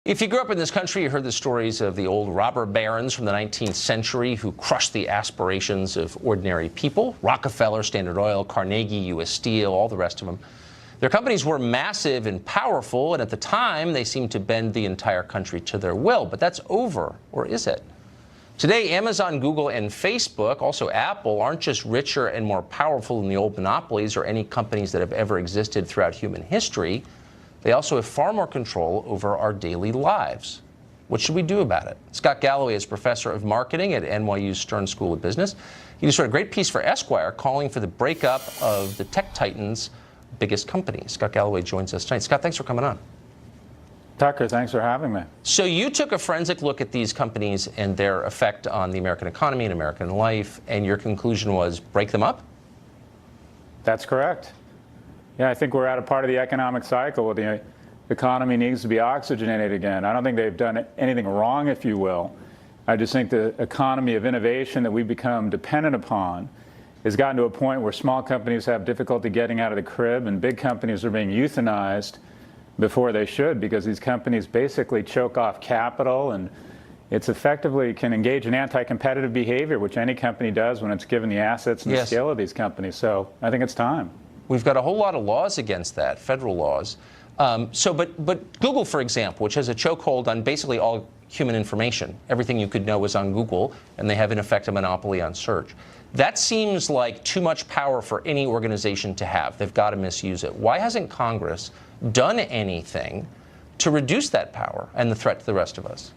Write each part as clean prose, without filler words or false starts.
If you grew up in this country, you heard the stories of the old robber barons from the 19th century who crushed the aspirations of ordinary people. Rockefeller, Standard Oil, Carnegie, U.S. Steel, all the rest of them. Their companies were massive and powerful, and at the time, they seemed to bend the entire country to their will. But that's over, or is it? Today, Amazon, Google, and Facebook, also Apple, aren't just richer and more powerful than the old monopolies or any companies that have ever existed throughout human history. They also have far more control over our daily lives. What should we do about it? Scott Galloway is professor of marketing at NYU's Stern School of Business. He just wrote a great piece for Esquire calling for the breakup of the tech titans' biggest companies. Scott Galloway joins us tonight. Scott, thanks for coming on. Tucker, thanks for having me. So you took a forensic look at these companies and their effect on the American economy and American life, and your conclusion was break them up? That's correct. Yeah, I think we're at a part of the economic cycle where the economy needs to be oxygenated again. I don't think they've done anything wrong, if you will. I just think the economy of innovation that we've become dependent upon has gotten to a point where small companies have difficulty getting out of the crib and big companies are being euthanized before they should, because these companies basically choke off capital, and it's effectively can engage in anti-competitive behavior, which any company does when it's given the assets and the scale of these companies. So I think it's time. We've got a whole lot of laws against that, federal laws. But Google, for example, which has a chokehold on basically all human information, everything you could know is on Google, and they have in effect a monopoly on search. That seems like too much power for any organization to have. They've got to misuse it. Why hasn't Congress done anything to reduce that power and the threat to the rest of us?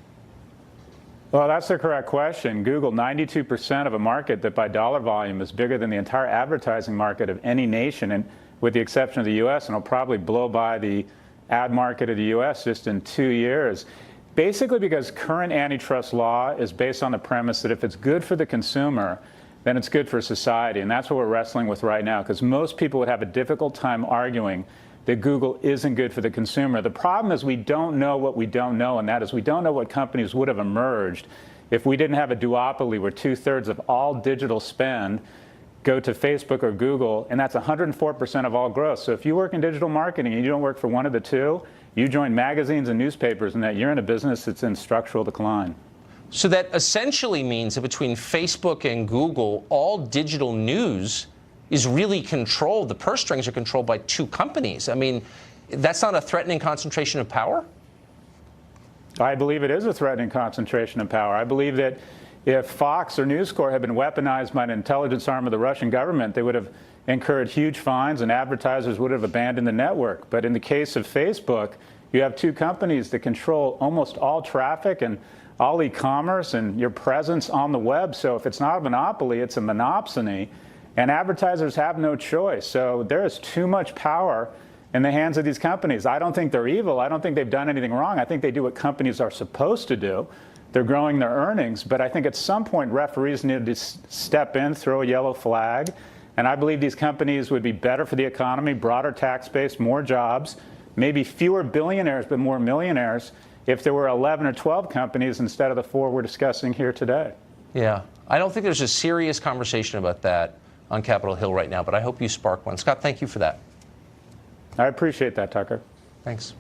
Well, that's the correct question. Google, 92% of a market that by dollar volume is bigger than the entire advertising market of any nation, and with the exception of the U.S., and it'll probably blow by the ad market of the U.S. just in 2 years. Basically because current antitrust law is based on the premise that if it's good for the consumer, then it's good for society. And that's what we're wrestling with right now, because most people would have a difficult time arguing that Google isn't good for the consumer. The problem is we don't know what we don't know, and that is we don't know what companies would have emerged if we didn't have a duopoly where 2/3 of all digital spend go to Facebook or Google, and that's 104% of all growth. So if you work in digital marketing and you don't work for one of the two, you join magazines and newspapers, and that you're in a business that's in structural decline. So that essentially means that between Facebook and Google, all digital news is really controlled. The purse strings are controlled by two companies. I mean, that's not a threatening concentration of power? I believe it is a threatening concentration of power. I believe that if Fox or News Corp had been weaponized by an intelligence arm of the Russian government, they would have incurred huge fines and advertisers would have abandoned the network. But in the case of Facebook, you have two companies that control almost all traffic and all e-commerce and your presence on the web. So if it's not a monopoly, it's a monopsony. And advertisers have no choice. So there is too much power in the hands of these companies. I don't think they're evil. I don't think they've done anything wrong. I think they do what companies are supposed to do. They're growing their earnings. But I think at some point referees need to step in, throw a yellow flag. And I believe these companies would be better for the economy, broader tax base, more jobs, maybe fewer billionaires but more millionaires if there were 11 or 12 companies instead of the 4 we're discussing here today. Yeah. I don't think there's a serious conversation about that on Capitol Hill right now, but I hope you spark one. Scott, thank you for that. I appreciate that, Tucker. Thanks.